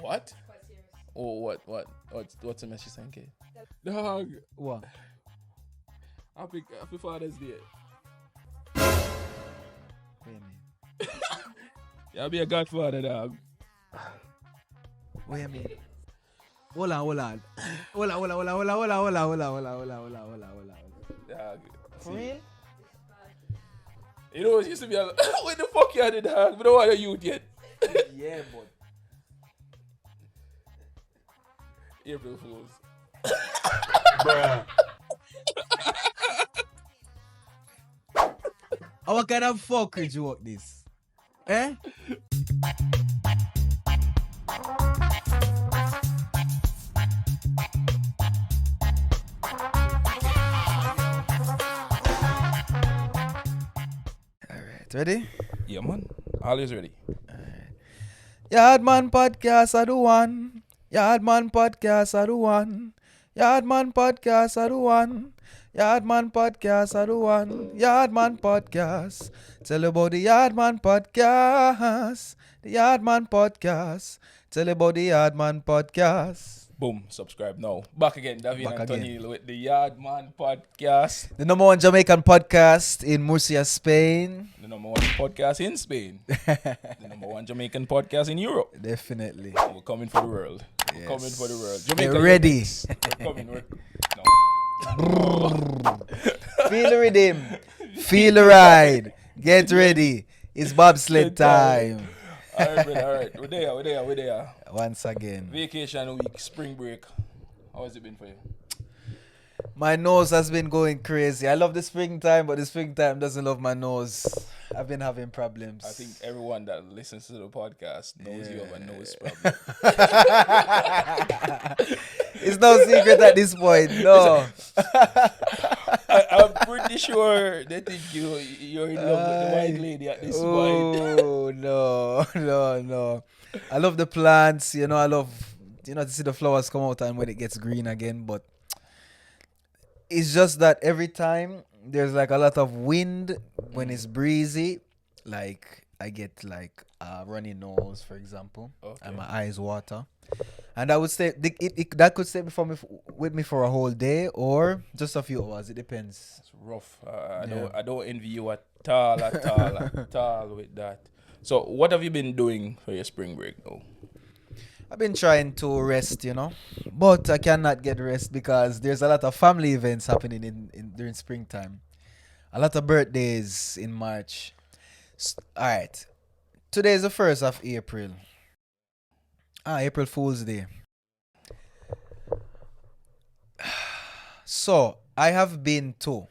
What? Oh, what's the message saying, kid? Dog. What? Happy Father's Day. What do you mean? I'll be a godfather, dog. What do you mean? Hold on. Dog. For real? You know, it used to be a... What the fuck you did, dog? We don't want a youth yet. Yeah, but... April Fools. Bruh. What kind of fuckery joke this? Eh? Alright, ready? Yeah, man. Always ready. Yardman Podcast are the one. Yardman Podcast are the one. Yardman Podcast are the one. Yardman Podcast are the one. Yardman Podcast. Tell about the Yardman Podcast. The Yardman Podcast. Tell about the Yardman Podcast. Boom. Subscribe now. Back again. David Back and again. Tonniel with the Yardman Podcast. The number one Jamaican podcast in Murcia, Spain. The number one podcast in Spain. The number one Jamaican podcast in Europe. Definitely. We're coming for the world. We're coming for the world. Get ready. We're coming. No. Feel the rhythm. Feel the ride. Get ready. It's bobsled time. Alright, brother, alright. We're there. Once again. Vacation week, spring break. How has it been for you? My nose has been going crazy. I love the springtime, but the springtime doesn't love my nose. I've been having problems. I think everyone that listens to the podcast knows you have a nose problem. It's no secret at this point. No. I'm pretty sure they think you're in love with the white lady at this point. Oh, no. I love the plants. I love, to see the flowers come out and when it gets green again. But it's just that every time there's like a lot of wind when it's breezy, like I get like a runny nose, for example, and my eyes water. And I would say that could stay with me for a whole day or just a few hours. It depends. It's rough. I don't envy you at all with that. So what have you been doing for your spring break though? I've been trying to rest, but I cannot get rest because there's a lot of family events happening in during springtime. A lot of birthdays in March. All right. Today is the 1st of April. April Fool's Day. So, I have been to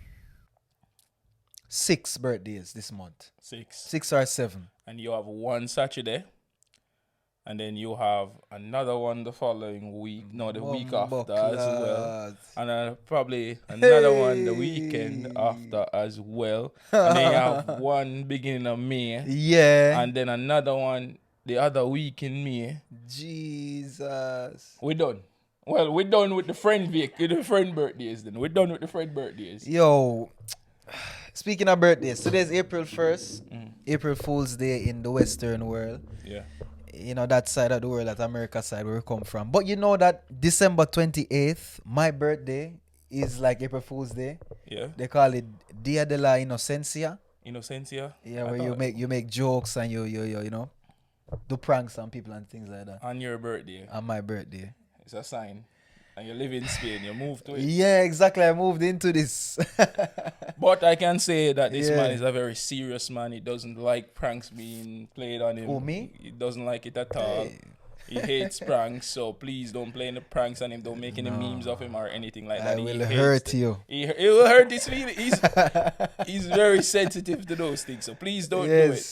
6 birthdays this month. 6 or 7. And you have one Saturday. And then you have another one the following week. No, the week after as well. And then probably another one the weekend after as well. And then you have one beginning of May. Yeah. And then another one the other week in May. Jesus. We're done. Well, we're done with the friend birthdays then. We're done with the friend birthdays. Yo, speaking of birthdays, today's April 1st. April Fool's Day in the Western world. Yeah. That side of the world, that America side where we come from. But you know that December 28th, my birthday, is like April Fool's Day. Yeah. They call it Dia de la Inocencia. Innocencia? Yeah, where you make jokes and you do pranks on people and things like that. On your birthday. On my birthday. It's a sign. And you live in Spain, you moved to it. Yeah, exactly. I moved into this. But I can say that this man is a very serious man. He doesn't like pranks being played on him. Who, me? He doesn't like it at all. Hey. He hates pranks, so please don't play any pranks on him. Don't make any memes of him or anything like that. I will hurt you. It will hurt his feelings. He's very sensitive to those things, so please don't do it.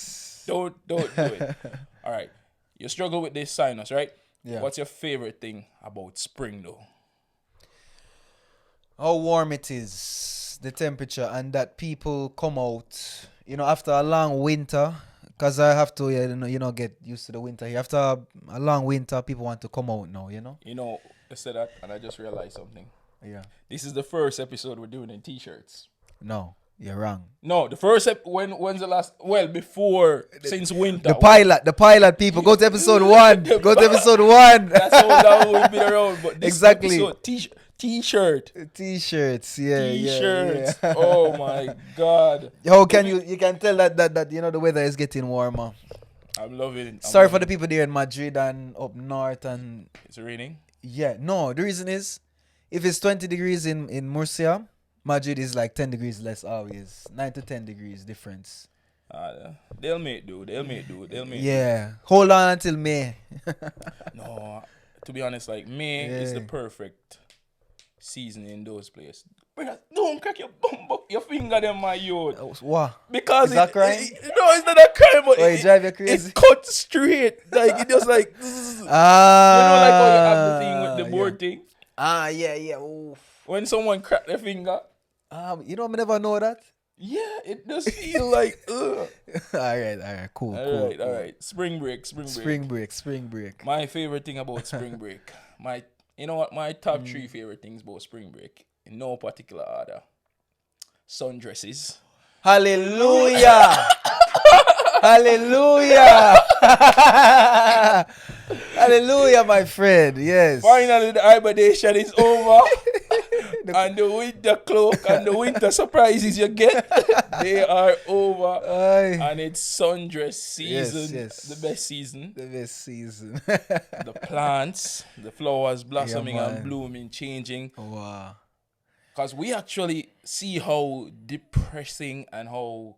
Don't do it. All right. You struggle with this sinus, right? Yeah. What's your favorite thing about spring, though? How warm it is, the temperature, and that people come out, after a long winter, because I have to, get used to the winter here. After a long winter, people want to come out now, I said that, and I just realized something. Yeah. This is the first episode we're doing in t-shirts. No. You're wrong. No, the first when's the last? Well, before since winter. The pilot people. Go to episode 1. Go to episode 1. That's how long we've been around. But this Exactly. episode, T-shirt. T-shirts, yeah. T-shirts. Yeah. Oh my God. How can you can tell that the weather is getting warmer. I'm loving it. Sorry for the people there in Madrid and up north and It's raining. yeah. No, the reason is if it's 20 degrees in Murcia, Madrid is like 10 degrees less always. 9 to 10 degrees difference. They'll make do. Yeah. Hold on until May. No, to be honest, like May is the perfect season in those places. Brother, don't crack your bum up, your finger them my youth. What? Because Is that crime? no, it's not a crime, but Oh, it drive you crazy? it cut straight. Like it just like you know, like how you have the thing with the board thing. Yeah. Oof. When someone crack their finger, You know, I never know that. yeah, it does feel like ugh. All right, cool. All right. Spring break. Spring break. My favorite thing about spring break, you know what? My top 3 favorite things about spring break, in no particular order. Sundresses. Hallelujah. Hallelujah. Hallelujah, my friend. Yes. Finally, the hibernation is over. And the winter cloak and the winter surprises you get, they are over. Aye. And it's sundress season. Yes. The best season. The best season. The plants, the flowers blossoming Yeah, and man. blooming, changing. Wow. Because we actually see how depressing and how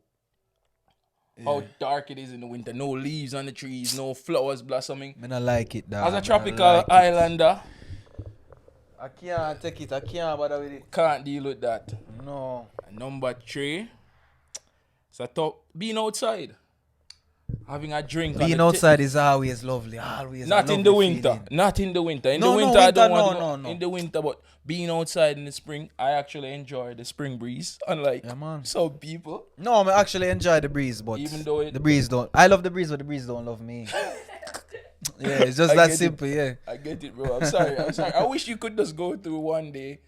dark it is in the winter. No leaves on the trees, no flowers blossoming. I don't like it, dog. As a tropical islander, I can't take it. I can't bother with it. can't deal with that. No. And number 3, so being outside, having a drink. Being outside is always lovely. Always. Not in the winter. Not in the winter. In the winter, I don't want to go. no. In the winter, but being outside in the spring, I actually enjoy the spring breeze. Unlike some people. No, I actually enjoy the breeze, but Even though the breeze don't. I love the breeze, but the breeze don't love me. Yeah, it's just I that get simple. it. Yeah. I get it, bro. I'm sorry. I wish you could just go through one day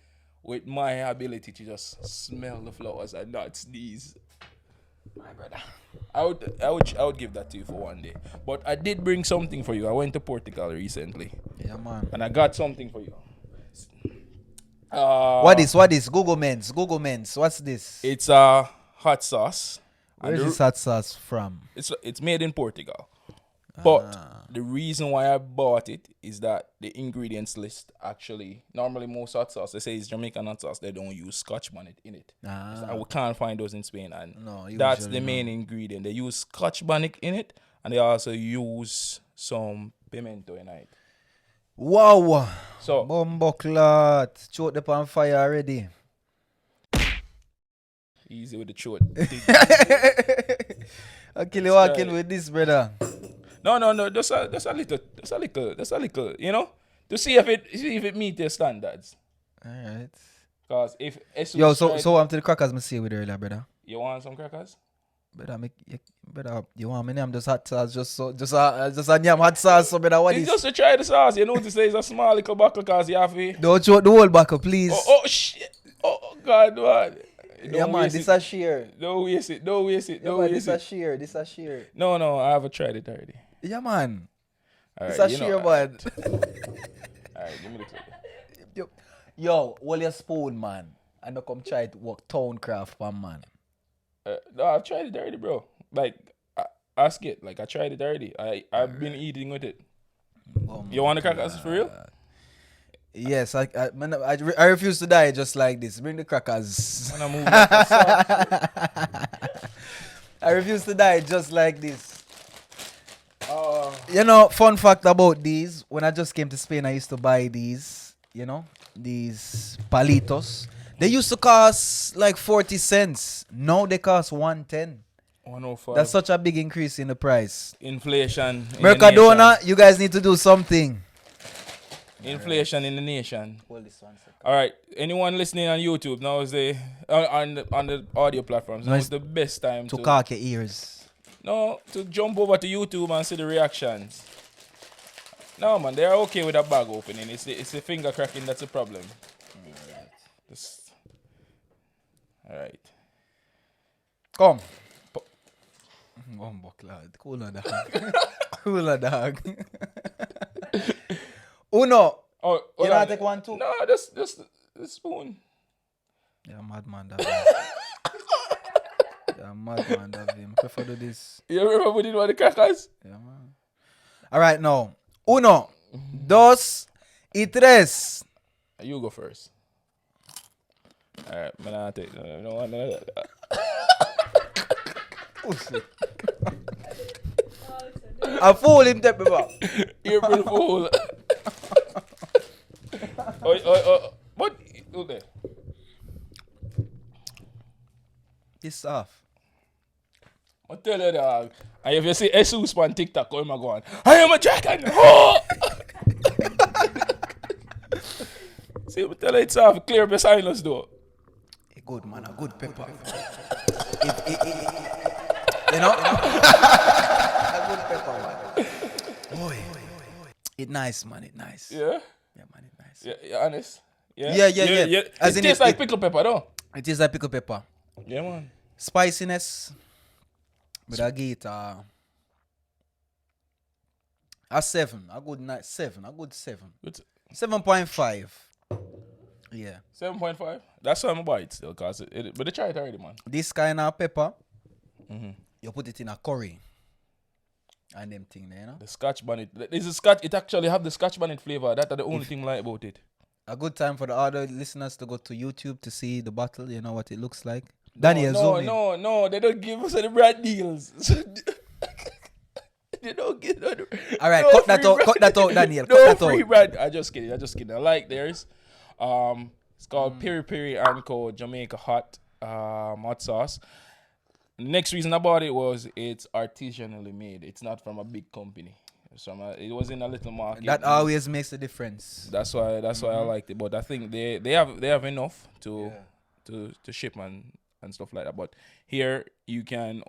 with my ability to just smell the flowers and not sneeze. My brother. I would give that to you for one day. But I did bring something for you. I went to Portugal recently. Yeah, man. And I got something for you. What is Google Men's? What's this? It's a hot sauce. Where is this hot sauce from? It's made in Portugal. But the reason why I bought it is that the ingredients list actually, normally most hot sauce, they say it's Jamaican hot sauce, they don't use Scotch bonnet in it. And we can't find those in Spain. And that's the main ingredient. They use Scotch bonnet in it, and they also use some pimento in it. Wow. So, Bumbleclot. Choke the pan fire already. easy with the throat. I'll kill you walking with this, brother. No, just a little, you know, to see if it meets their standards. Alright. Cause if so I'm to the crackers me say with earlier, brother. You want some crackers? Brother, you want me name just hot sauce, just a name hot sauce, so brother, what It's is? just to try the sauce. You notice it's a small little buckle cause you have to. Don't choke the whole buckle, please. Oh shit! Oh God, man. Yeah, man, this a sheer. Don't waste it. This a sheer. No, I haven't tried it already. Yeah, man. All This right, a sheer, man. Alright, give me the clip. Yo, hold your spoon, man. I know come try to work Towncraft, man. No, I've tried it already, bro. Like, ask it. Like, I tried it already. I've been eating with it. You want the crackers for real? Yes, I refuse to die just like this. Bring the crackers. When I move back, I refuse to die just like this. You know, fun fact about these. When I just came to Spain, I used to buy these, you know, these palitos. They used to cost like 40 cents. Now they cost 110. 105. That's such a big increase in the price. Inflation. Mercadona, you guys need to do something. Inflation in the nation. Hold this 1 second. All right. Anyone listening on YouTube, now is the on the audio platforms. Now is the best time to cock your ears. No, to jump over to YouTube and see the reactions. No, man, they are okay with a bag opening. It's the finger cracking that's the problem. All right. Come. Bumbo cloud. Cooler dog. Cooler dog. Uno. Oh, You know I take one too? No, just the spoon. Yeah, madman that. Yeah, madman that. I prefer to do this. You remember we did one of the crackers? Yeah, man. All right, now. Uno, dos, y tres. You go first. All right, man, I'll take. You know what? I fool him, take me back. April Fool. What? Okay. It's off. I tell you, dog. And if you see Jesus on TikTok, oh my God, I am a dragon. Oh! See, I tell you, it's off. Clear beside us, though. A good man, a good pepper. You know? A good pepper, man. Boy. It nice, man. It nice. Yeah? Yeah, man. It nice. Yeah, you're honest? Yeah. As it tastes like pickled pepper, though. It tastes like pickled pepper. Yeah, man. Spiciness. But I get a 7. A good 7. A good 7. 7.5. Yeah. 7.5? That's why I'm buy it still, cause but they try it already, man. This kind of pepper, you put it in a curry. And them thing there, you know? The Scotch bonnet. There's a Scotch. It actually have the Scotch bonnet flavor. That's the only thing I like about it. A good time for the other listeners to go to YouTube to see the bottle. You know what it looks like. Daniel, zoom in. No. They don't give us any brand deals. They don't give. All right, cut that out, Daniel. No cut that free out. brand. I just kidding. I like theirs. It's called Piri Piri and Co. Jamaica hot sauce. Next reason about it was it's artisanally made. It's not from a big company. It was in a little market. That always makes a difference. That's why I liked it. But I think they have enough to ship and stuff like that. But here you can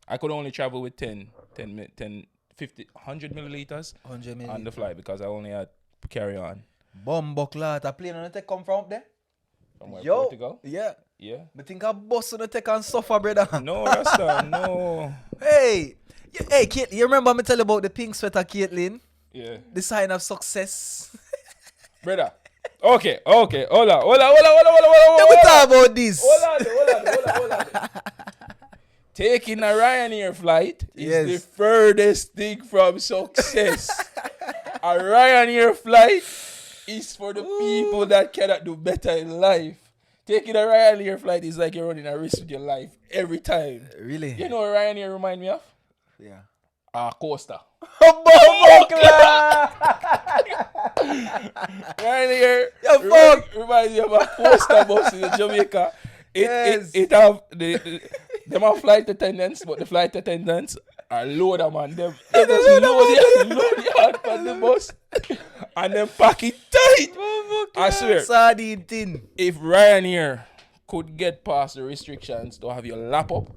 I could only travel with 10, 50, 100 milliliters 100 milliliters on the flight because I only had carry on. Bumbleclot. A plane on the come from up there? From where, Yo, Portugal? yeah. Yeah. I think I bust on the take and suffer, brother. No, Rasta, no. Hey, Caitlin, you remember me tell you about the pink sweater, Caitlin? Yeah. The sign of success. Brother. Okay. Hold on. Let me talk about this. Hold on. Taking a Ryanair flight is the furthest thing from success. A Ryanair flight is for the people that cannot do better in life. Taking a Ryanair flight is like you're running a risk with your life every time. Really? You know what Ryanair remind me of? Yeah. Coaster. Ryanair reminds me of a coaster bus in Jamaica. It have them are flight attendants, but the flight attendants are loader, man. They just load the hand on the bus and then pack it tight. I swear. Sardine tin. If Ryanair could get past the restrictions to have your lap up,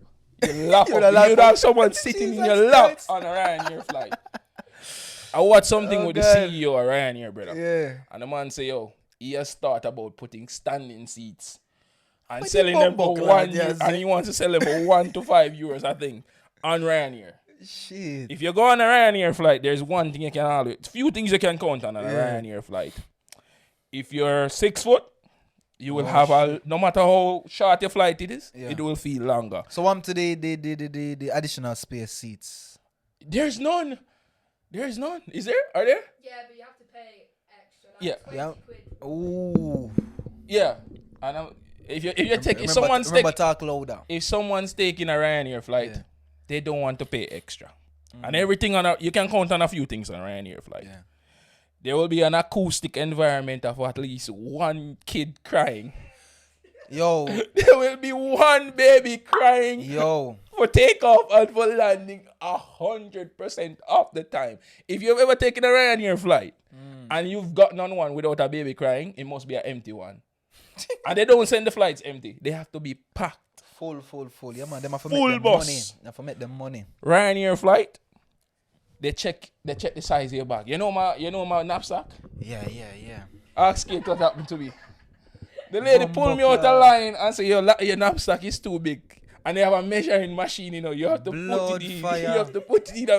you'd have someone sitting in your lap on a Ryanair flight. I watched something with the CEO of Ryanair, brother. Yeah. And the man say, he has thought about putting standing seats and selling them for 1 year. And he wants to sell them for €1 to €5, I think, on Ryanair. Shit. If you go on a Ryanair flight, there's one thing you can always, few things you can count on a Ryanair flight. If you're 6 foot, you will have no matter how short your flight it is, it will feel longer. So to the additional space seats. There's none. Is there? Are there? Yeah, but you have to pay extra. Yeah. £20. Ooh. Yeah. And if you take talk louder. If someone's taking a Ryanair flight, they don't want to pay extra. And everything you can count on a few things on a Ryanair flight. Yeah. There will be an acoustic environment of at least one kid crying. Yo. There will be one baby crying. Yo. For takeoff and for landing 100% of the time. If you've ever taken a Ryanair flight and you've gotten on one without a baby crying, it must be an empty one. And they don't send the flights empty. They have to be packed. Full. Yeah, man. They have to full make them bus. money. They have to make them money. Ryanair flight, they check the size of your bag. You know my knapsack? Yeah. Ask Kate what happened to me. The lady pulled me out of line and said, your knapsack is too big. And they have a measuring machine, you know. You have to Blood put it in. fire. You have to put it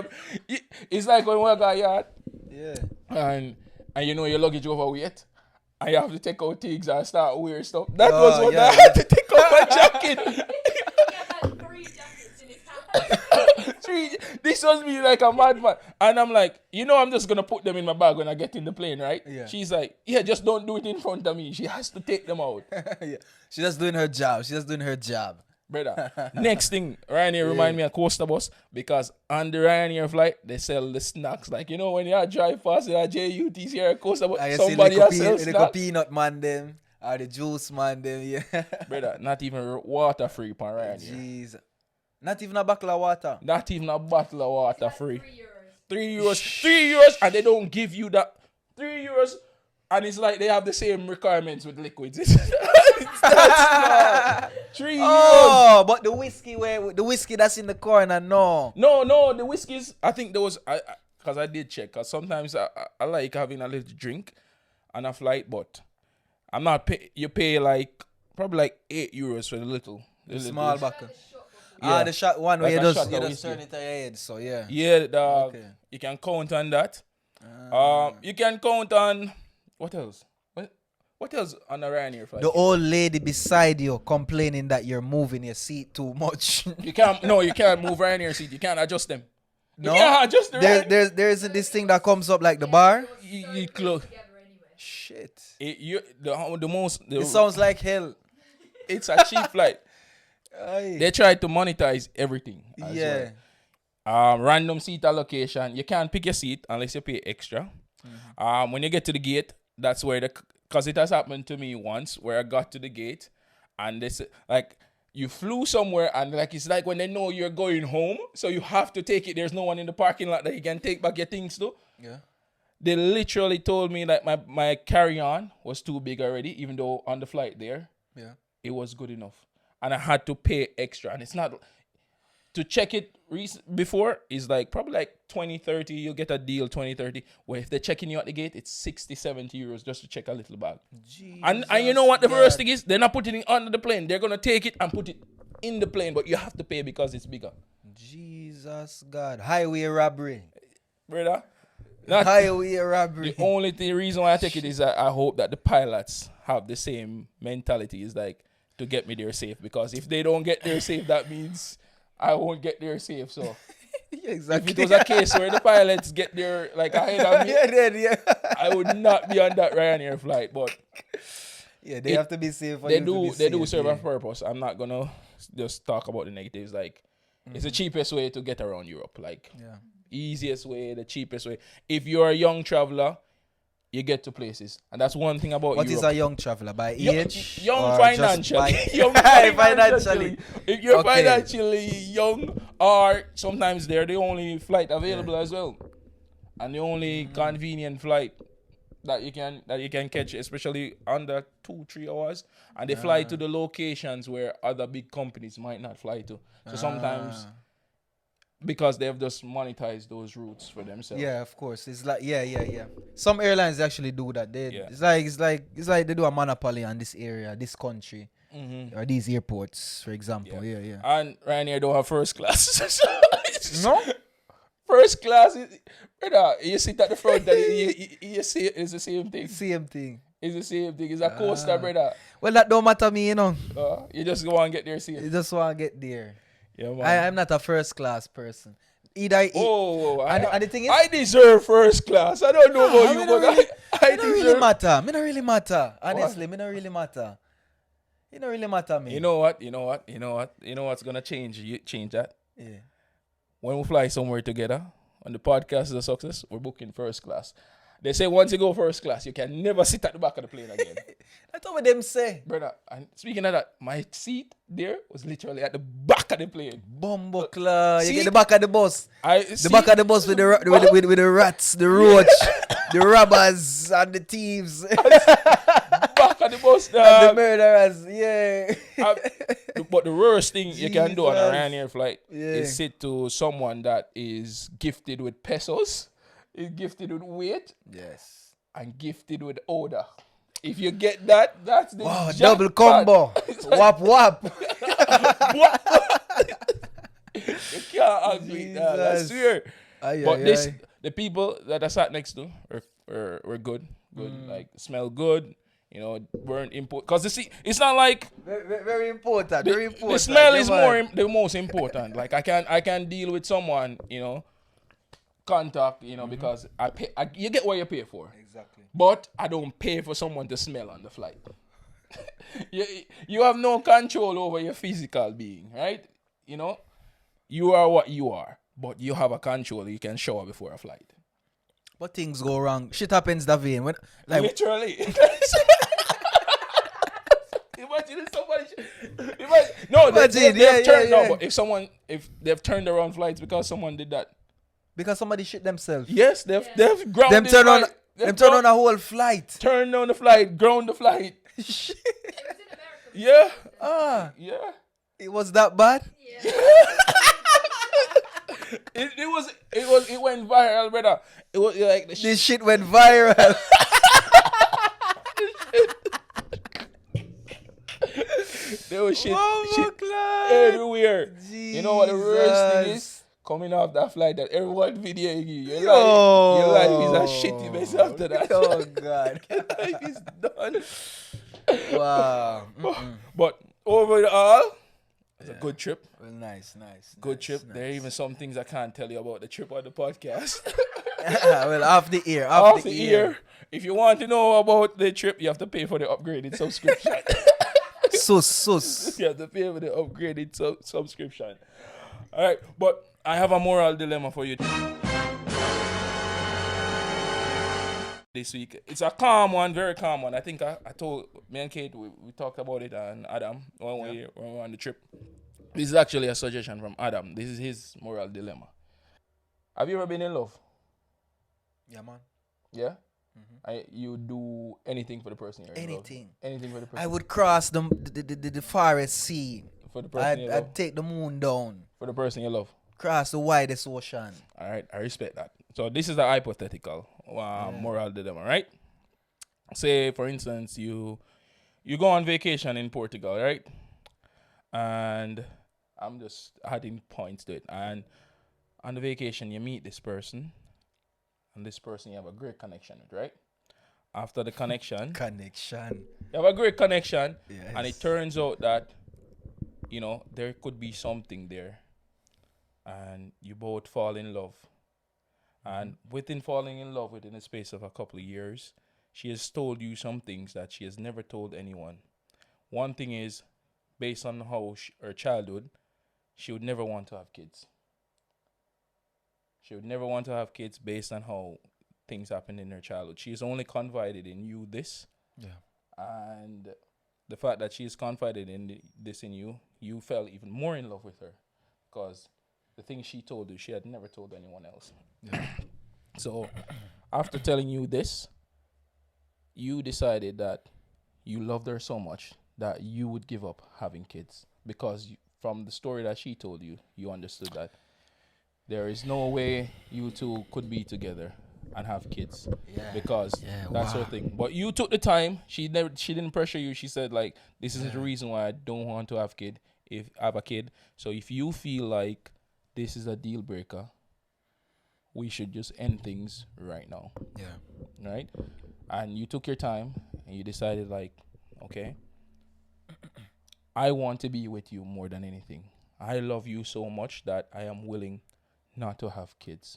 in. It's like when we got yard. Yeah. And you know your luggage overweight. And you have to take out things and start wearing stuff. That was what I had to take out my jacket. He had 3 jackets in his hand. This was me like a madman. And I'm like, you know, I'm just going to put them in my bag when I get in the plane, right? Yeah. She's like, yeah, just don't do it in front of me. She has to take them out. Yeah. She's just doing her job. Brother. Next thing, Ryanair remind me of Coaster Bus because on the Ryanair flight, they sell the snacks. Like, you know, when you drive past in a JUTC here at Coaster Bus, somebody else sells snacks. Like peanut man them or the juice man them, yeah. Brother, not even water free on Ryanair. Jeez. Not even a bottle of water. Not even a bottle of water free. €3. €3, and they don't give you that. €3, and it's like they have the same requirements with liquids. That's €3. Oh, but the whiskey that's in the corner, no. No, the whiskeys. I think there was because I did check. Cause sometimes I like having a little drink on a flight, but I'm not pay. You pay like probably like €8 for the little Small bucket. Yeah. The shot one Like where a you shot of just turn whiskey. it to your head, so yeah. Yeah, dog. Okay. You can count on that. You can count on what else? What else on a Ryanair flight? The old lady beside you complaining that you're moving your seat too much. You can't move Ryanair seat. You can't adjust them. No, You can't adjust the Ryanair. there isn't this thing that comes up like the bar. You close. Together anyway. Shit. It It sounds like hell. it's a cheap flight. Aye. They try to monetize everything. As Yeah. well. Random seat allocation. You can't pick your seat unless you pay extra. When you get to the gate, that's where because it has happened to me once where I got to the gate and this like you flew somewhere and like it's like when they know you're going home, so you have to take it. There's no one in the parking lot that you can take back your things to. Yeah. They literally told me that my carry-on was too big already, even though on the flight there, Yeah. it was good enough. And I had to pay extra. And it's not... To check it before is like probably like 20, 30. You'll get a deal 20, 30. Where if they're checking you at the gate, it's 60, 70 euros just to check a little bag. And you know what the worst thing is? They're not putting it under the plane. They're going to take it and put it in the plane. But you have to pay because it's bigger. Jesus God. Highway robbery. Brother. Highway robbery. The only reason why I take it is that I hope that the pilots have the same mentality. Is like to get me there safe. Because if they don't get there safe, that means... I won't get there safe, so Exactly. if it was a case where the pilots get there like ahead of me, I would not be on that Ryanair flight. But yeah, they have to be safe. They do serve a purpose. I'm not gonna just talk about the negatives. Like it's the cheapest way to get around Europe. Like easiest way, the cheapest way. If you're a young traveler, you get to places, and that's one thing about What Europe. is a young traveler? By age? Young or financially. just by- Young Financially. If you're Okay. financially young, or sometimes they're the only flight available as well, and the only convenient flight that you can catch, especially under 2-3 hours, and they fly to the locations where other big companies might not fly to. So sometimes. Because they have just monetized those routes for themselves. Yeah, of course. It's like yeah. Some airlines actually do that. Yeah. It's like they do a monopoly on this area, this country, or these airports, for example. Yeah. And Ryanair don't have first class. No. First class, brother, you sit at the front and you see it's the same thing. Same thing. It's the same thing. It's a coaster, brother. Well, that don't matter me, you know. You just go and get there safe. You just want to get there. Yeah, man. I'm not a first class person. And the thing is, I deserve first class. I don't know about you, but I it don't really deserve. matter. Me don't really matter. Honestly, me don't really matter. It don't really matter me. You know what's gonna change that? Yeah. When we fly somewhere together, when the podcast is a success, we're booking first class. They say once you go first class, you can never sit at the back of the plane again. That's what them say. Brother, and speaking of that, my seat there was literally at the back of the plane. Bumbleclaw. You See? get the back of the bus. The Back of the bus with the the rats, the roach, the robbers, and the thieves, and back of the bus, the murderers. Yeah. But the worst thing you can do on a Jesus. Ryanair flight is sit to someone that is gifted with pesos, is gifted with weight, Yes. and gifted with odor. If you get that, that's the Wow, jackpot. double combo. Wap wap. You can't argue that. I Jesus. swear. Aye, But aye, aye. the people that I sat next to were good. Like smell good. You know, weren't important. Cause you see, it's not like Very important. Very important. the smell is Yeah, man. the most important. Like I can deal with someone, you know, contact, you know, because you get what you pay for. Exactly. But I don't pay for someone to smell on the flight. you have no control over your physical being, right? You know, you are what you are, but you have a control. You can shower before a flight. But things go wrong. Shit happens, Davin. When like Literally. Imagine if somebody. No, Imagine, they've turned. yeah. No, but if they've turned around flights because someone did that. because somebody shit themselves. Yes, they've grounded. Them turn on a whole flight. Turn on the flight, ground the flight. It was in America. Yeah, Ah, yeah. it was that bad. Yeah. It went viral, brother. It was like the This shit went viral. there was shit Oh, everywhere. You know what the worst thing is? Coming off that flight, that everyone videoing you. Your life is a shitty mess after that. Oh God. Your life is done. Wow. But overall, it's a good trip. Well, nice. Good trip. There are even some things I can't tell you about the trip on the podcast. Well, off the ear. Off the ear. If you want to know about the trip, you have to pay for the upgraded subscription. Sus. You have to pay for the upgraded subscription. All right, but I have a moral dilemma for you this week. It's a calm one, very calm one. I think I told me and Kate, we talked about it and Adam when we were on the trip. This is actually a suggestion from Adam. This is his moral dilemma. Have you ever been in love? Yeah, man. Yeah? You do anything for the person you're in love? Anything for the person? I would cross the farthest sea. For the person you love? I'd take the moon down. For the person you love? Cross the widest ocean. All right, I respect that. So this is a hypothetical moral dilemma, right? Say, for instance, you go on vacation in Portugal, right? And I'm just adding points to it. And on the vacation, you meet this person, and this person you have a great connection with, right? After the connection, you have a great connection, Yes. and it turns out that, you know, there could be something there, and you both fall in love. And within falling in love, within the space of a couple of years, she has told you some things that she has never told anyone. One thing is, based on how her childhood, she would never want to have kids. She would never want to have kids based on how things happened in her childhood. She has only confided in you this. Yeah. And the fact that she's confided in this in you, you fell even more in love with her. Because the things she told you, she had never told anyone else. Yeah. So, after telling you this, you decided that you loved her so much that you would give up having kids. Because from the story that she told you, you understood that there is no way you two could be together and have kids. Yeah. Because that's her thing. But you took the time. She didn't pressure you. She said, like, this is the reason why I don't want to have a kid. So if you feel like this is a deal breaker, we should just end things right now. Yeah. Right? And you took your time and you decided, like, okay, I want to be with you more than anything. I love you so much that I am willing not to have kids.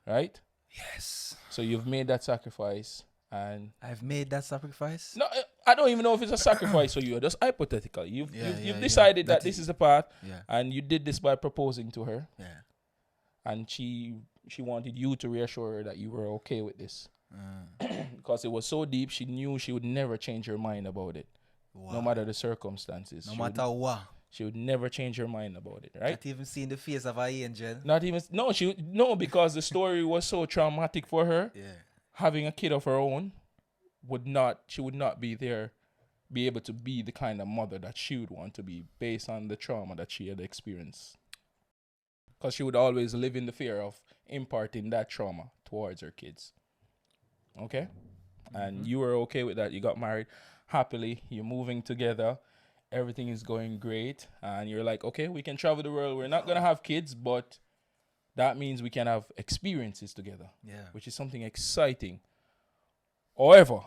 Right? Yes. So you've made that sacrifice, and I've made that sacrifice. no, I don't even know if it's a sacrifice for you. Just hypothetical. You've decided that this is the path, and you did this by proposing to her. Yeah. And she wanted you to reassure her that you were okay with this, because it was so deep. She knew she would never change her mind about it, no matter the circumstances. No matter what. She would never change her mind about it, right? Not even seeing the face of an angel. Not even because the story was so traumatic for her. Yeah. Having a kid of her own she would not be able to be the kind of mother that she would want to be based on the trauma that she had experienced. Because she would always live in the fear of imparting that trauma towards her kids. Okay? And you were okay with that. You got married happily. You're moving together. everything is going great, and you're like, okay, we can travel the world. We're not gonna have kids, but that means we can have experiences together, which is something exciting. However,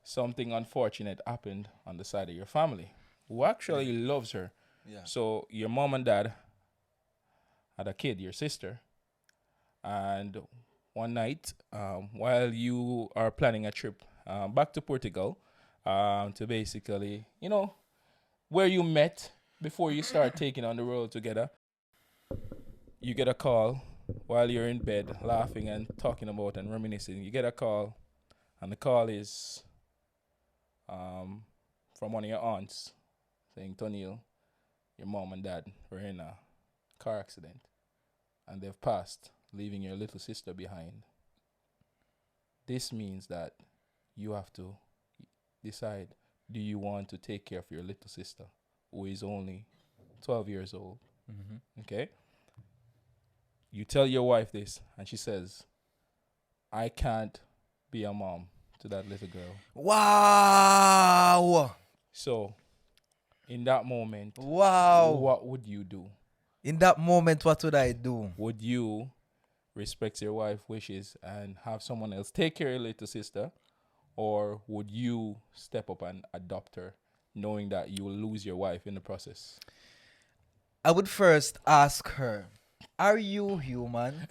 something unfortunate happened on the side of your family, who actually loves her. Yeah. So your mom and dad had a kid, your sister, and one night, while you are planning a trip back to Portugal, to basically, where you met before you start taking on the road together, you get a call while you're in bed laughing and talking about and reminiscing. You get a call, and the call is from one of your aunts saying, Tonniel, your mom and dad were in a car accident and they've passed, leaving your little sister behind. This means that you have to decide, do you want to take care of your little sister, who is only 12 years old? Okay? You tell your wife this, and she says, I can't be a mom to that little girl. Wow. So, in that moment, Wow. what would you do? In that moment, what would I do? Would you respect your wife's wishes and have someone else take care of your little sister? Or would you step up and adopt her, knowing that you will lose your wife in the process? I would first ask her, are you human?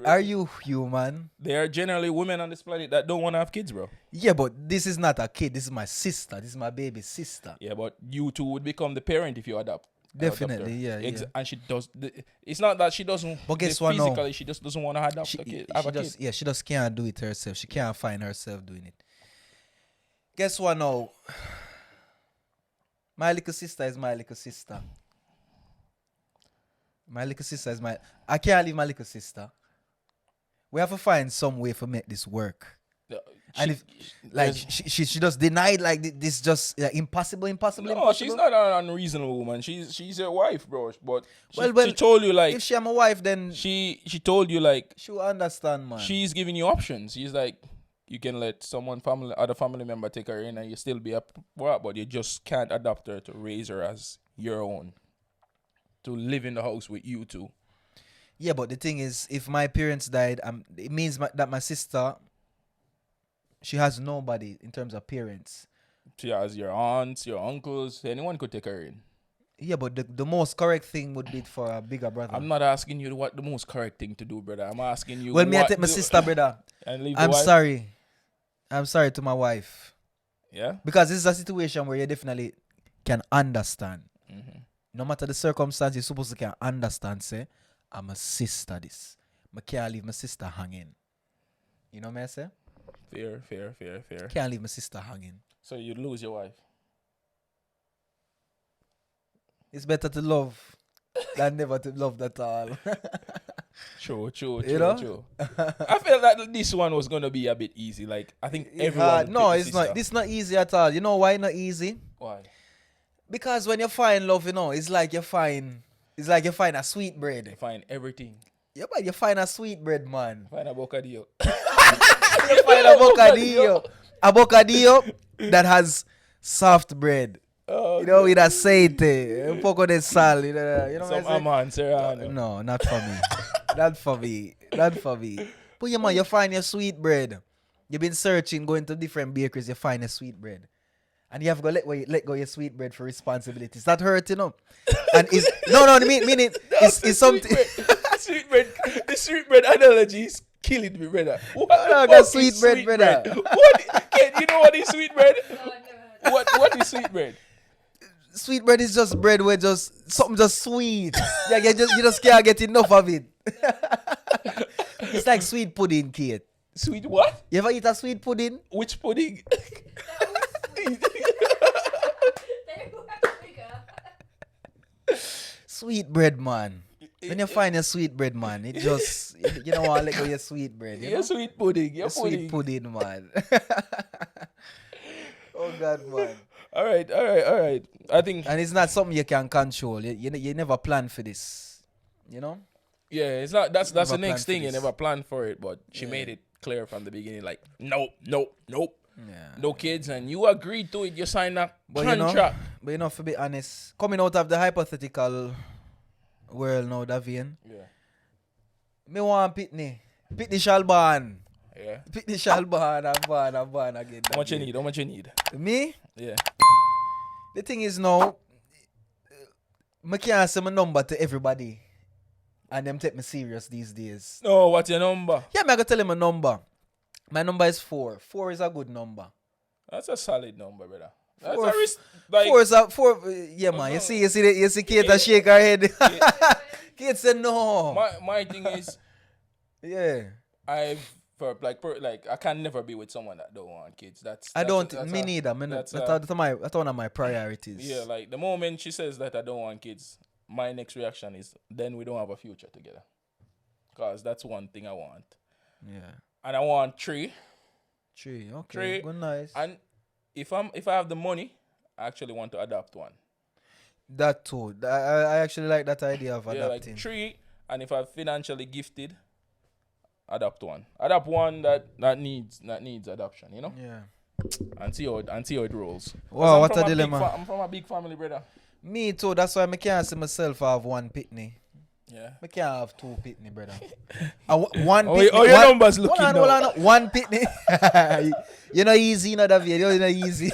Are you human? There are generally women on this planet that don't want to have kids, bro. Yeah, but this is not a kid. This is my sister. This is my baby sister. Yeah, but you two would become the parent if you adopt. Definitely, yeah. And she does. It's not that she doesn't. But guess what? Physically, No. she just doesn't want to adopt a kid. Have a kid. Yeah, she just can't do it herself. She can't find herself doing it. Guess what? Now, my little sister is my little sister. My little sister is my. I can't leave my little sister. We have to find some way to make this work. And if, like, she just denied, like, this just impossible. No, she's not an unreasonable woman. She's your wife, bro. But well, she told you, like, if she am a wife, then she told you, like, she will understand, man. She's giving you options. She's like, you can let other family member take her in, and you still be but you just can't adopt her to raise her as your own, to live in the house with you two. Yeah, but the thing is, if my parents died, it means that my sister, she has nobody in terms of parents. She has your aunts, your uncles. Anyone could take her in. Yeah, but the most correct thing would be for a bigger brother. I'm not asking you what the most correct thing to do, brother. I'm asking you. Well, me I take my sister, brother. And leave I'm sorry. I'm sorry to my wife. Yeah? Because this is a situation where you definitely can understand. No matter the circumstances, you're supposed to can understand, say, I'm a sister this. I can't leave my sister hanging. You know what I say? Fair. Can't leave my sister hanging. So you'd lose your wife. It's better to love than never to love at all. True. You know? True. I felt that this one was gonna be a bit easy. Like, I think everyone. No, it's not. This not easy at all. You know why not easy? Why? Because when you find love, it's like you find a sweet bread. You find everything. Yeah, but you find a sweet bread, man. Find a bocadillo. You find a bocadillo. A bocadillo that has soft bread. Oh, with aceite, un poco de sal. You know some what I'm Aman, Serrano. No, not for me. Not for me. But yeah, man, you find your sweet bread. You've been searching, going to different bakeries, you find a sweet bread. And you have to let go your sweet bread for responsibilities. That hurt, And it's meaning it's something. The sweet bread analogy is killing me, brother. What sweet bread, brother? What? Ken, you know what is sweet bread? No, I've never heard of What is sweet bread? Sweet bread is just bread where something just sweet. Yeah, you just can't get enough of it. It's like sweet pudding, Kate. Sweet what? You ever eat a sweet pudding? Which pudding? Sweet bread, man. When you find your sweet bread, man, it just, you don't want to let go your sweet bread. Your sweet pudding. Your sweet pudding, man. Oh, God, man. All right. I think. And it's not something you can control. You never plan for this. You know? Yeah, it's not. That's the next thing. You never planned for it, but she made it clear from the beginning, like, nope. no kids, and you agreed to it. You signed a contract. To be honest, coming out of the hypothetical world now, Davian, me want Pitney. Pitney shall born. Yeah. Pitney shall born. I'm born again. How much you need? Me? Yeah. The thing is now, I can't say my number to everybody. And them take me serious these days. No, what's your number? Yeah, I'm going to tell him my number. My number is 4. 4 is a good number. That's a solid number, brother. That's 4 is a 4. Yeah, man. You see Kate shake her head. Kate said no. My thing is, yeah. I can never be with someone that don't want kids. Me neither. That's one of my priorities. Yeah, like the moment she says that I don't want kids, my next reaction is then we don't have a future together. Cause that's one thing I want. Yeah. And I want 3. 3, okay. 3. Good, nice. And if I have the money, I actually want to adopt one. That too. I actually like that idea of adopting. Like 3, and if I'm financially gifted, adopt one. Adopt one that needs adoption, you know? Yeah. And see how it rolls. Wow, what a dilemma. I'm from a big family, brother. Me too. That's why I can't see myself have 1 pitney. Yeah. I can't have 2 pitney, brother. 1 pitney. Oh, your numbers looking hold on. 1 pitney. You're not easy, you know, David. You're not easy.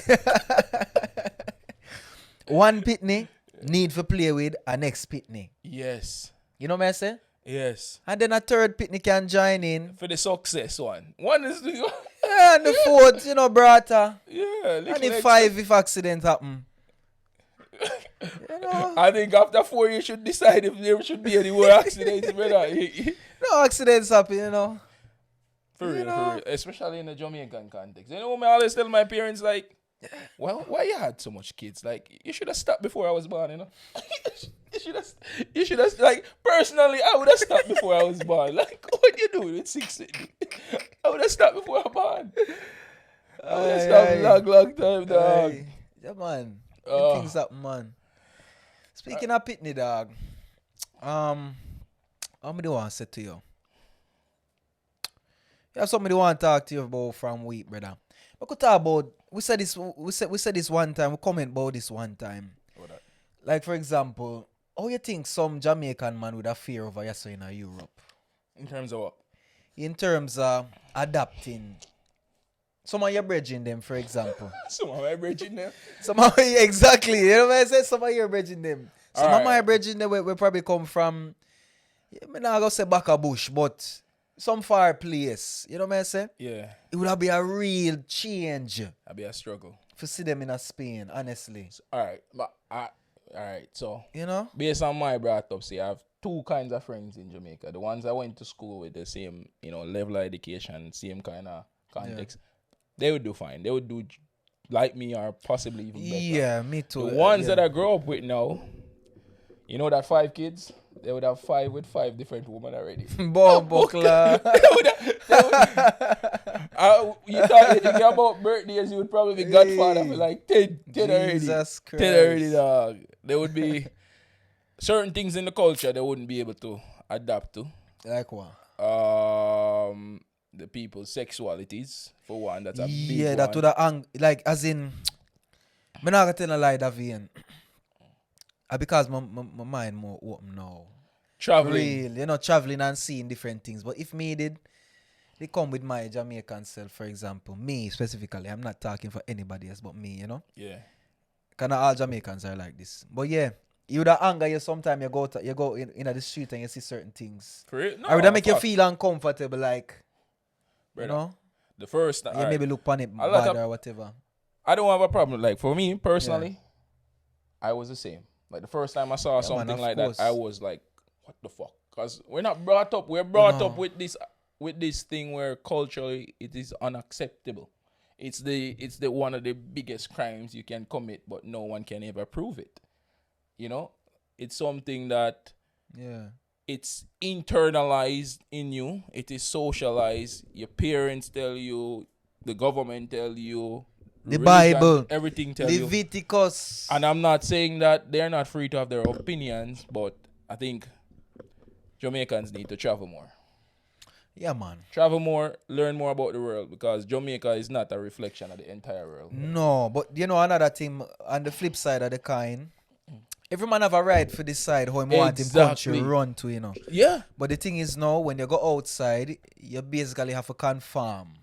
1 pitney need for play with a next pitney. Yes. You know what I say? Yes. And then a 3rd pitney can join in. For the success one. One is the... Yeah, and the 4th, you know, brother. Yeah. And the 5 if accident happen. You know? I think after 4 you should decide if there should be any more accidents, brother. No accidents happen, you know. For real. Especially in the Jamaican context. You know what I always tell my parents, like, well, why you had so much kids? Like, you should have stopped before I was born, you know? you should have, like, personally, I would have stopped before I was born. Like, what you doing with 6? I would have stopped before I was born. I would have stopped long time, dog. Yeah, man. Things happen, man. Speaking of pitney, dog, how many want to say to you? You have somebody want to talk to you about from week, brother. We could talk about, we said this one time, we comment about this one time. What that? Like, for example, how you think some Jamaican man would have fear over you in Europe? In terms of what? In terms of adapting. Some of your brethren them, for example. Some of my brethren them? Exactly. You know what I said? Some of your brethren them. Some of my brethren them will probably come from, I'm not going to say back a bush, but some far place. You know what I say? Yeah. It would have been a real change. That'd be a struggle. To see them in a Spain, honestly. So, alright, so. You know? Based on my brought up, see, I have 2 kinds of friends in Jamaica. The ones I went to school with the same, level of education, same kind of context. Yeah. They would do fine. They would do like me or possibly even better. Yeah, me too. The ones that I grew up with now, you know that 5 kids? They would have 5 with 5 different women already. Buckler. You thought anything about birthdays, you would probably be godfather for like 10 already. Jesus Christ. 10 already, dog. There would be certain things in the culture they wouldn't be able to adapt to. Like what? The people's sexualities, for one. That's a big one. Yeah, that would have, like, as in, I'm not going to tell a lie, Davian. Because my mind more open now. Traveling. Real, traveling and seeing different things. But if me did, they come with my Jamaican self, for example. Me, specifically. I'm not talking for anybody else but me, you know? Yeah. Kind of all Jamaicans are like this. But yeah, you would have anger you sometimes you go in the street and you see certain things. For real? No, or would that make you feel uncomfortable, like, brother, you know? The first time. You maybe look on it bad or whatever. I don't have a problem. Like, for me, personally, I was the same. Like, the first time I saw something like that, I was like, what the fuck? Because we're not brought up. We're brought up with this thing where culturally it is unacceptable. It's the one of the biggest crimes you can commit, but no one can ever prove it. You know? It's something that it's internalized in you. It is socialized. Your parents tell you, the government tell you, the Bible, everything tells you. Leviticus. And I'm not saying that they're not free to have their opinions, but I think Jamaicans need to travel more. Yeah, man. Travel more, learn more about the world, because Jamaica is not a reflection of the entire world. No, but you know another thing on the flip side of the coin, every man have a right for decide how him want him country Exactly. run to, you know. Yeah. But the thing is now, when you go outside, you basically have to conform.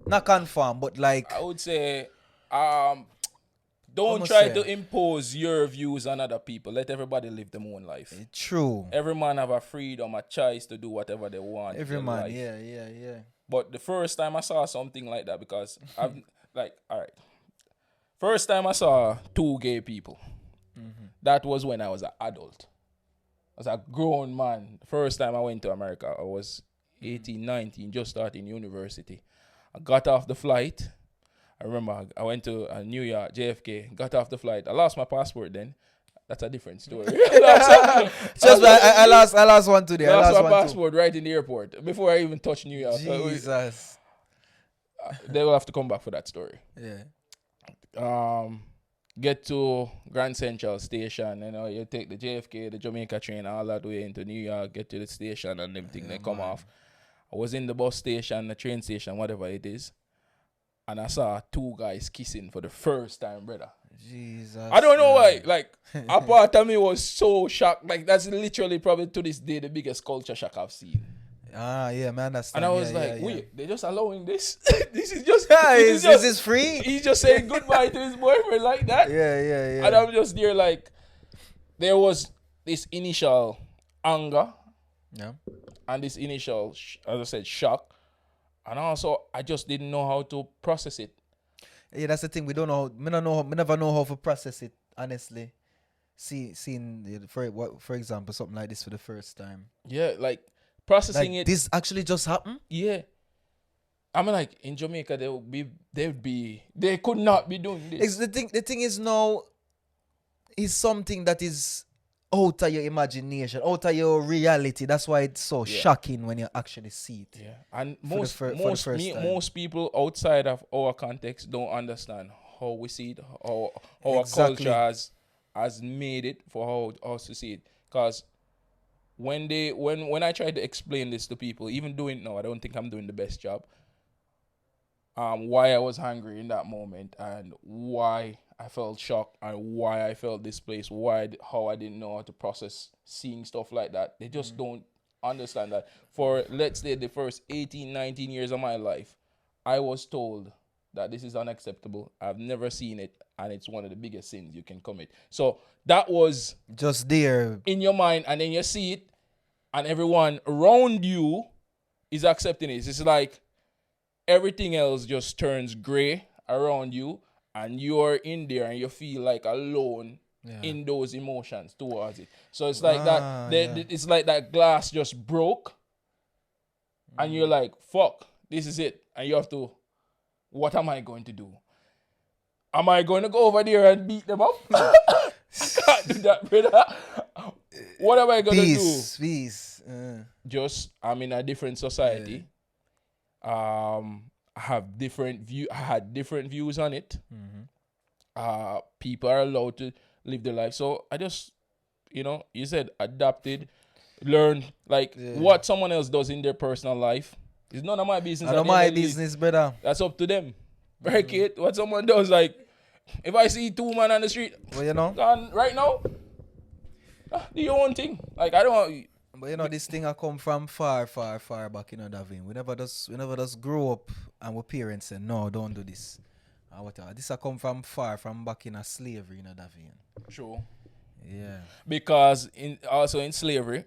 Not conform, but like, I would say, don't Almost try say. to impose your views on other people. Let everybody live their own life. true. Every man have a freedom, a choice to do whatever they want. Every in man, life. yeah. But the first time I saw something like that, because I've like, all right, first time I saw two gay people, that was when I was an adult. I was a grown man. First time I went to America, I was 18, 19, just starting university. I got off the flight. I remember I went to New York, JFK, got off the flight. I lost my passport then. That's a different story. I lost one today. I lost lost my one passport right in the airport before I even touched New York. Jesus. They will have to come back for that story. Yeah. Get to Grand Central Station, you take the JFK, the Jamaica train all that way into New York, get to the station and everything, they come off. I was in the bus station, the train station, whatever it is, and I saw two guys kissing for the first time, brother. Jesus. I don't know why. Like, a part of me was so shocked. Like, that's literally probably to this day the biggest culture shock I've seen. Yeah, man, understand. And I was yeah. wait, they're just allowing this? This is just... This is free? He's just saying goodbye to his boyfriend like that? Yeah. And I'm just there like, there was this initial anger. Yeah. And this initial, as I said, shock. And also, I just didn't know how to process it. Yeah, that's the thing. We don't know. We never know how to process it. Honestly, seeing for example something like this for the first time. Yeah, like processing like, it. This actually just happened. Yeah, I mean, like in Jamaica, they could not be doing this. The thing is now, is something that is out of your imagination, out of your reality. That's why it's so shocking when you actually see it. Yeah, and most people outside of our context don't understand how we see it, how our culture has made it for how us to see it. Because when I try to explain this to people, even doing it now, I don't think I'm doing the best job. Why I was hungry in that moment and why I felt shocked and why I felt displaced, how I didn't know how to process seeing stuff like that. They just don't understand that. For, let's say, the first 18, 19 years of my life, I was told that this is unacceptable. I've never seen it, and it's one of the biggest sins you can commit. So that was just there in your mind, and then you see it, and everyone around you is accepting it. It's like everything else just turns gray around you, and you're in there and you feel like alone in those emotions towards it. So it's like it's like that glass just broke, and you're like, fuck, this is it. And you have to, what am I going to do? Am I going to go over there and beat them up? I can't do that, brother. What am I going to do? Peace. Just, I'm in a different society. I have different view. I had different views on it. People are allowed to live their life. So I just, you said adapted, learned, like what someone else does in their personal life is none of my business. None of my business, brother. That's up to them. Right, kid? What someone does, like, if I see two men on the street, gone right now, do your own thing. Like, I don't. But this thing I come from far back, Davin. We never just grow up and our parents say, no, don't do this. This I come from far, from back in a slavery, Davin. Sure. Yeah. Because also in slavery,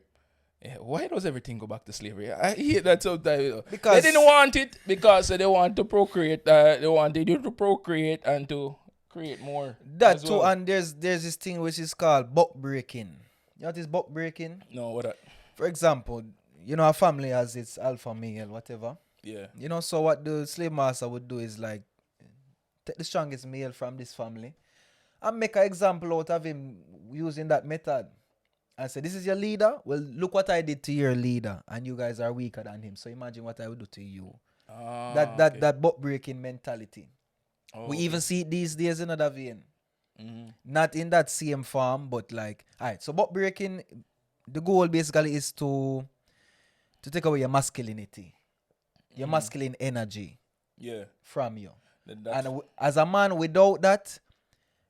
why does everything go back to slavery? I hear that sometimes. Because they didn't want it, because they want to procreate. They wanted you to procreate and to create more. That too, and there's this thing which is called buck breaking. You know what is buck breaking? No, what that? For example, a family has its alpha male, whatever. Yeah. So what the slave master would do is like take the strongest male from this family and make an example out of him using that method. And say, this is your leader? Well, look what I did to your leader, and you guys are weaker than him. So imagine what I would do to you. That buck breaking mentality. We even see it these days in another vein. Not in that same form, but like, alright, so buck breaking, the goal basically is to to take away your masculinity, your masculine energy Yeah. from you. That's, And as a man, without that,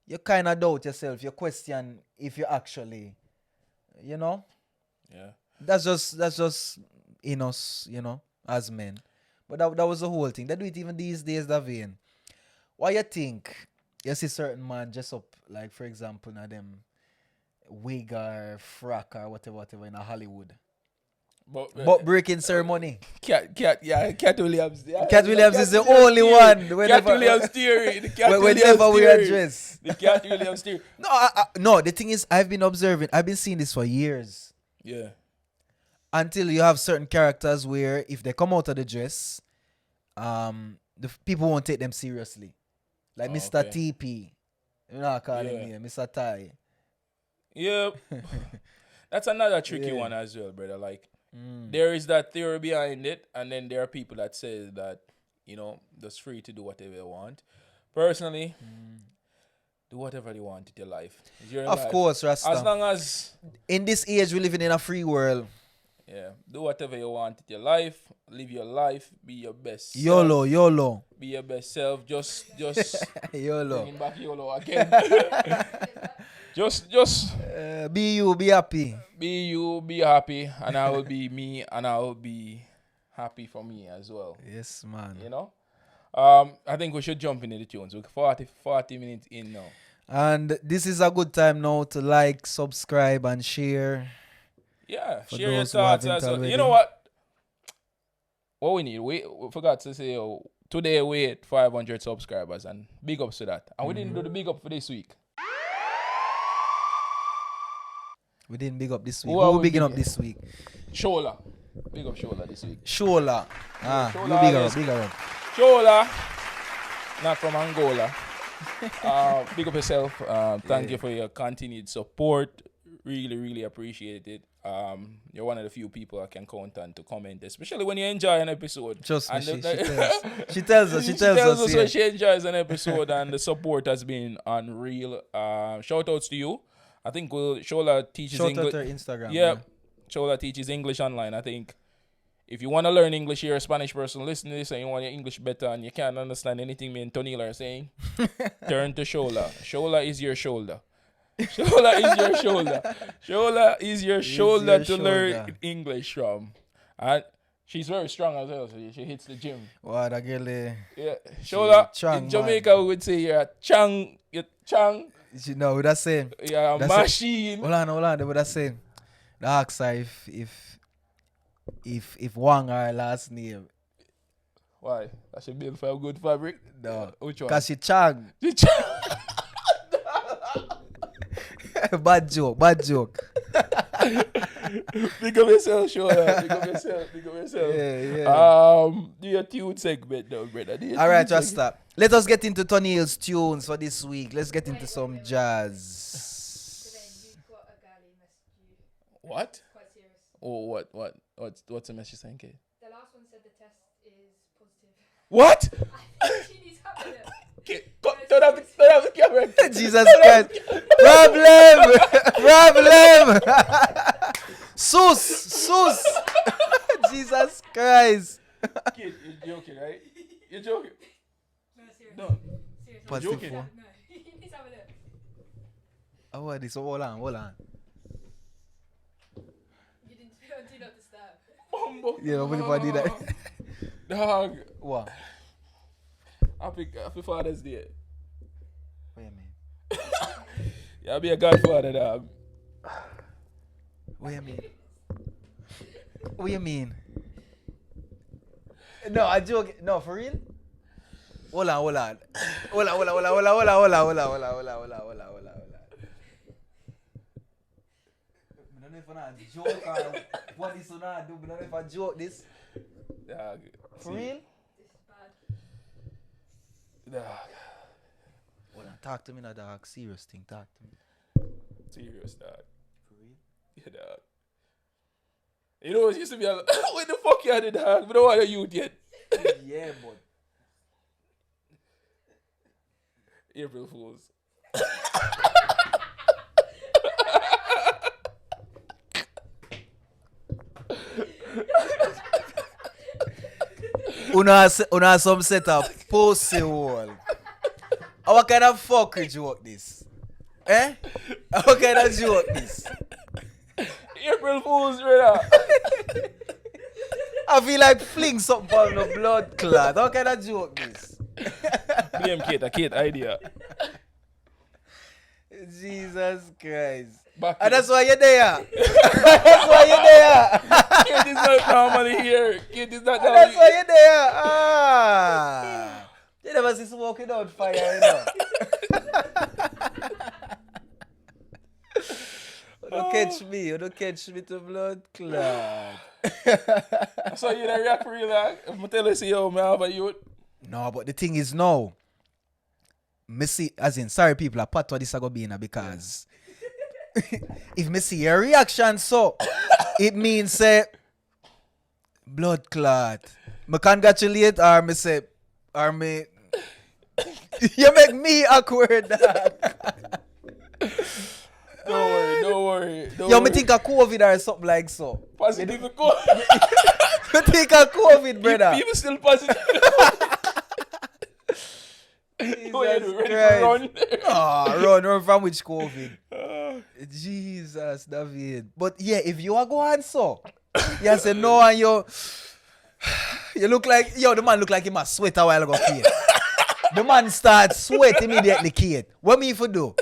you kind of doubt yourself. You question if you actually, you know. yeah. That's just in us, as men. But that was the whole thing. They do it even these days, Davian. Why you think you see certain man dress up, like for example, now them wig or frock or whatever in a Hollywood. But breaking ceremony. Cat Williams. Yeah, Cat Williams is the only one. Cat Williams theory. The Cat Williams Whenever we theory. address. The Cat Williams theory. No, the thing is, I've been seeing this for years. Yeah. Until you have certain characters where if they come out of the dress, the people won't take them seriously. Like Mr. Okay. TP. You know, I call him here, Mr. Ty. Yeah. That's another tricky one as well, brother. Like, there is that theory behind it, and then there are people that say that, just free to do whatever you want. Personally, do whatever you want with your life. It's your Of life. course, Rasta. As long as, in this age, we're living in a free world. yeah, do whatever you want with your life. Live your life. Be your best self. YOLO. Be your best self. Just YOLO. bringing back YOLO again. Just Be you, be happy. be you, be happy, and I will be me, and I will be happy for me as well. Yes, man. I think we should jump into the tunes. We're 40 minutes in now. And this is a good time now to like, subscribe, and share. Yeah, For share your those who thoughts haven't as well. already. You know what? What we need, we forgot to say, today we hit 500 subscribers, and big ups to that. And we didn't do the big up for this week. We didn't big up this week. Who Who are we we bigging up bigging? this week? Shola. Big up Shola this week. Shola. Shola You bigger is- up, bigger up. Shola, not from Angola. Big up yourself. Thank you for your continued support. Really, really appreciate it. You're one of the few people I can count on to comment, especially when you enjoy an episode. Trust me, And she tells us. She tells us. when Yeah. she enjoys an episode, and the support has been unreal. Shout outs to you. I think Shola teaches Shout out English. to her Instagram. Yeah, Shola teaches English online. I think if you want to learn English, you're a Spanish person, listen to this and you want your English better and you can't understand anything me and Tonniel are saying, turn to Shola. Shola is your shoulder. Shola is your shoulder. Shola is your shoulder to learn English from. And she's very strong as well, so she hits the gym. Wow, that girl. Yeah, Shola, Chang, in Jamaica we would say you're a chang. No, with that same. You're a That's it. machine. Hold on. With that same. The ask her if Wang her last name. Why? That should be for a good fabric. No. Which one? Cause she Chang. The Chang. Bad joke. Big up yourself, Shola. Big up yourself. Yeah. Do your tune segment now, brother. All right, just stop. Let us get into Tonniel's tunes for this week. Let's get into some jazz. So then you've got a girl who messaged you What? quite serious. Oh, what's the message saying, Kate? The last one said the test is positive. What? I think she needs help with it. Turn off the camera. Jesus Christ. Problem. Sus. Jesus Christ. Kid, you're joking, right? You're joking. No, seriously. No. Seriously. Positive joking. one. No, he needs to have a look. Oh, what is? Hold on. You didn't do not disturb. Bumbo. Yeah, what if I did that? Dog. What? Happy Father's Day. What you mean? Yeah, be a godfather, dog. What you mean? No, I joke. No, for real? Hold on. Joke or what is gonna do, but if I joke this. Dog. For real? This is bad. Dog. Hold on, talk to me now, dog. Serious thing, talk to me. Serious, dog. For real? Yeah, dog. You know, it used to be when the fuck you had it, dog? We don't want a youth yet. Yeah, but. April Fools. Una some set up pussy wall. What kind of fuckery joke this? Eh? What kind of joke this? April Fool's, brother. I feel like fling something on the blood clot. What kind of joke this? Blame Kate idea. Jesus Christ. Back And here. that's why you're there. That's why you're there. Kate is not normally here. Kate is not And that's normally why you're there. Ah. You never see smoking out fire, you know. Don't catch me. You don't catch me to blood clot. So you don't react real like. If I tell you, see how I have a youth. No, but the thing is now, me see, as in, sorry people, I part what this is going to be in because if me see your reaction, so it means blood clot. Me congratulate or me say, or me, you make me awkward. Don't worry. Yo, me think of COVID or something like so. Positive go. Me think of COVID, brother. People still positive. Jesus Ready for Christ. run. Run from which COVID? Jesus, David. But yeah, if you are going so, you say no and you look like, the man look like he must sweat a while ago, kid. The man starts sweat immediately, kid. What me for do?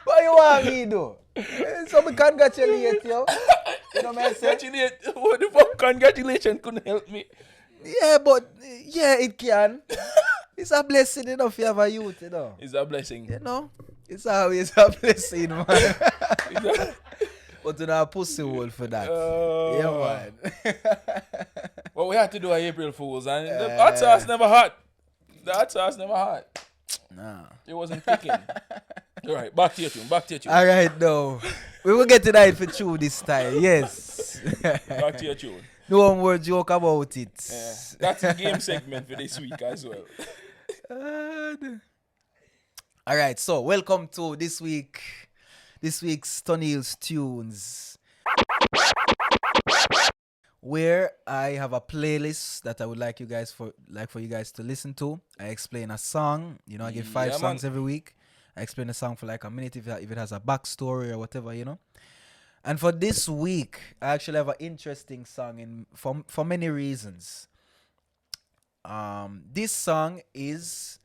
What you want me do? So me congratulate you. You know what I say? What the fuck? Congratulations couldn't help me. Yeah, but yeah, it can. It's a blessing enough you have a youth, you know. It's a blessing. You know? It's always a blessing, man. But you know, a pussy hole for that. Yeah, man. What we had to do at April Fools, and the hot sauce never hot. The hot sauce never hot. Nah. It wasn't picking. All right, back to your tune. All right, no. We will get it right for true this time. Yes. Back to your tune. No more joke about it. That's the game segment for this week as well. All right, so welcome to this week's Tonniel's Tunes, where I have a playlist that I would like you guys for you guys to listen to. I explain a song. You know, I give 5 songs every week. I explain a song for like a minute if it has a backstory or whatever, you know. And for this week, I actually have an interesting song for many reasons. This song is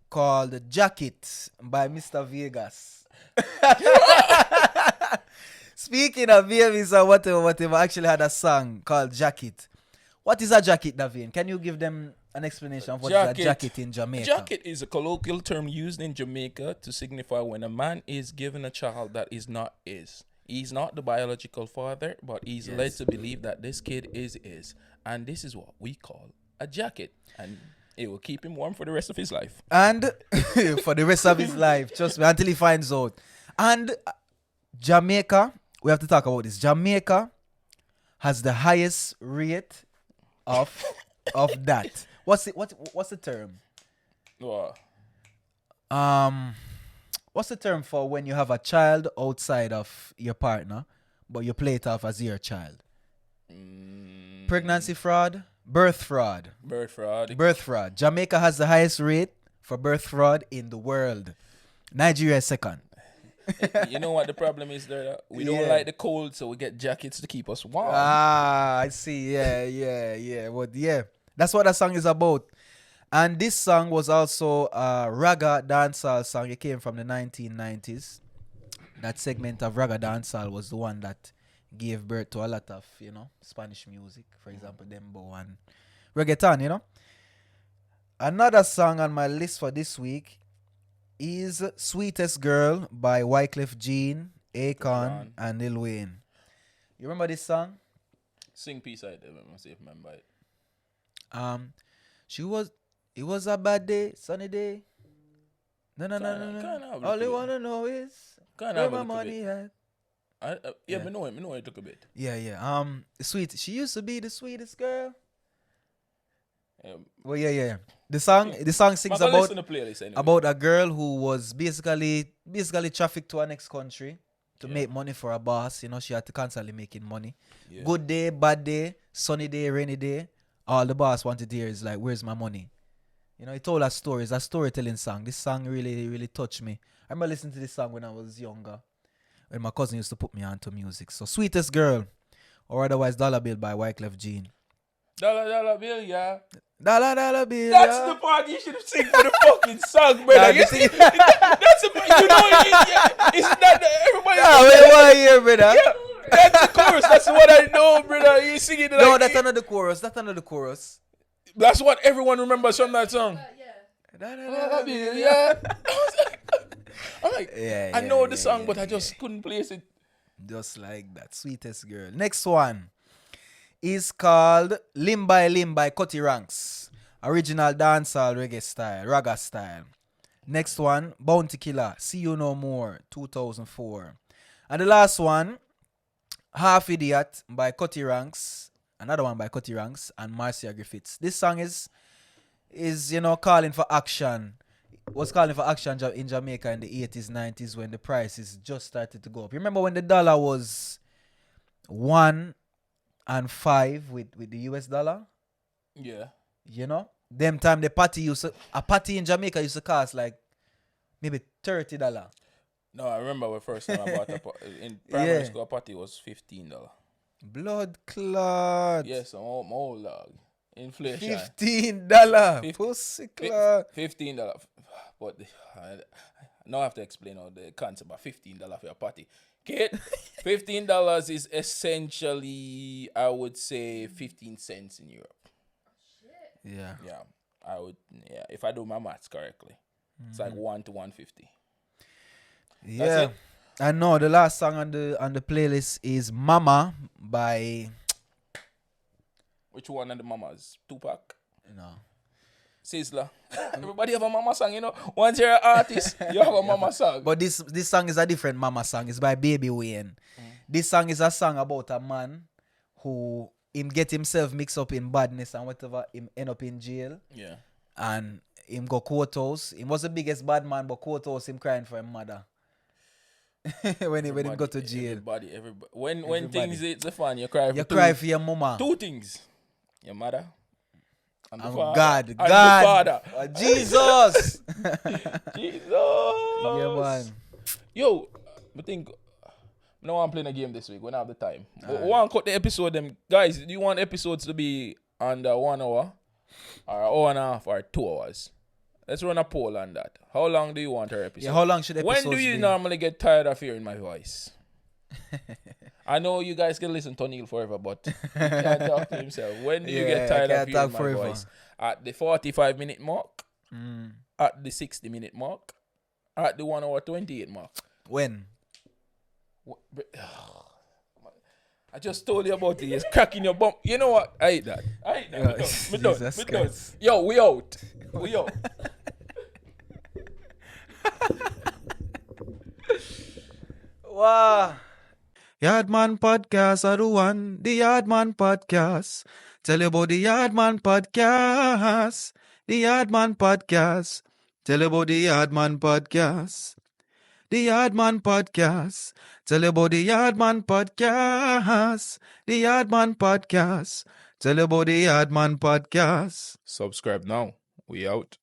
called Jacket by Mr. Vegas. Speaking of babies or whatever, I actually had a song called Jacket. What is a jacket, Davin? Can you give them an explanation of what is a jacket in Jamaica? Jacket is a colloquial term used in Jamaica to signify when a man is given a child that is not his. He's not the biological father, but he's led to believe that this kid is his. And this is what we call a jacket. And it will keep him warm for the rest of his life. And for the rest of his life, trust me, until he finds out. And Jamaica, we have to talk about this. Jamaica has the highest rate of that. What's the term? Wow. What's the term for when you have a child outside of your partner, but you play it off as your child? Pregnancy fraud? Birth fraud. Birth fraud. Jamaica has the highest rate for birth fraud in the world. Nigeria is second. You know what the problem is there? We don't like the cold, so we get jackets to keep us warm. I see. Yeah. But yeah, that's what that song is about. And this song was also a ragga dancehall song. It came from the 1990s. That segment of ragga dancehall was the one that gave birth to a lot of, Spanish music. For example, dembo and reggaeton, Another song on my list for this week is Sweetest Girl by Wyclef Jean, Akon, and Lil Wayne. You remember this song? Sing peace out there. Let me see if I remember it. It was a bad day, sunny day. No. All you wanna know is where my money at. I know it took a bit. Yeah. Sweet. She used to be the sweetest girl. Well, yeah. The song sings about a girl who was basically trafficked to her next country to make money for a boss. You know, she had to constantly making money. Yeah. Good day, bad day, sunny day, rainy day. All the boss wanted to hear is like, where's my money? You know, he told us stories, a storytelling song. This song really, really touched me. I remember listening to this song when I was younger, when my cousin used to put me onto music. So, Sweetest Girl, or otherwise Dollar Bill by Wyclef Jean. Dollar bill, yeah. Dollar Bill. That's the part you should have sing for the fucking song, brother. That's the part, you know, isn't that everybody? Yeah, what you want to hear, brother? Yeah, that's the chorus. That's what I know, brother. You sing it like... No, that's another chorus. That's what everyone remembers from that song. Yeah. Yeah. I'm like, I know the song, but I just couldn't place it. Just like that. Sweetest Girl. Next one is called Limb by Cutty Ranks. Original dancehall reggae style, raga style. Next one, Bounty Killer, See You No More, 2004. And the last one, Half Idiot by Cutty Ranks. Another one by Cutty Ranks and Marcia Griffiths. This song is calling for action. Was calling for action in Jamaica in the 80s, 90s when the prices just started to go up. You remember when the dollar was 1 and 5 with the US dollar? Yeah. You know? Them time a patty in Jamaica used to cost like maybe $30. No, I remember the first time I bought in primary school, a patty was $15. Blood clot. Yes, I'm old dog. Inflation. $15. Pussy clot. $15. But now I have to explain all the concept of $15 for a patty. Kid, $15 is essentially, I would say, 15 cents in Europe. Yeah. Yeah, if I do my maths correctly. It's like 1 to 150. Yeah. That's it. I know the last song on the playlist is Mama by Which one of the mamas? Tupac? No. Sizzler. Everybody have a mama song, you know. Once you're an artist, you have a mama song. But this song is a different Mama song. It's by Baby Wayne. This song is a song about a man who him get himself mixed up in badness and whatever, him end up in jail. Yeah. And him go courthouse. He was the biggest bad man, but courthouse him crying for him mother. when him go to jail. Everybody. When things hit the fan, you cry for cry for your mama. 2 things. Your mother and the father. God. And the father. Jesus. Jesus. Yeah, man. Yo, I think no one playing a game this week. We don't have the time. But we want to cut the episode. Them guys, do you want episodes to be under 1 hour, or an hour and a half, or 2 hours? Let's run a poll on that. How long do you want our episode? Yeah, how long should episodes be? When do you normally get tired of hearing my voice? I know you guys can listen to Tonniel forever, but he can't talk to himself. When do you get tired of hearing my voice? At the 45-minute mark? At the 60-minute mark? At the 1 hour 28 mark? When? I just told you about it. It's cracking your bump. You know what? I hate that. We done. Yo, we out. Wow. Yardman Podcast are the one. The Yardman Podcast. Tell you about the Yardman Podcast. The Yardman Podcast. Tell you about the Yardman Podcast. The Yardman Podcast. Tell you about the Yardman Podcast. The Yardman Podcast. Tell you about the Yardman Podcast. Subscribe now. We out.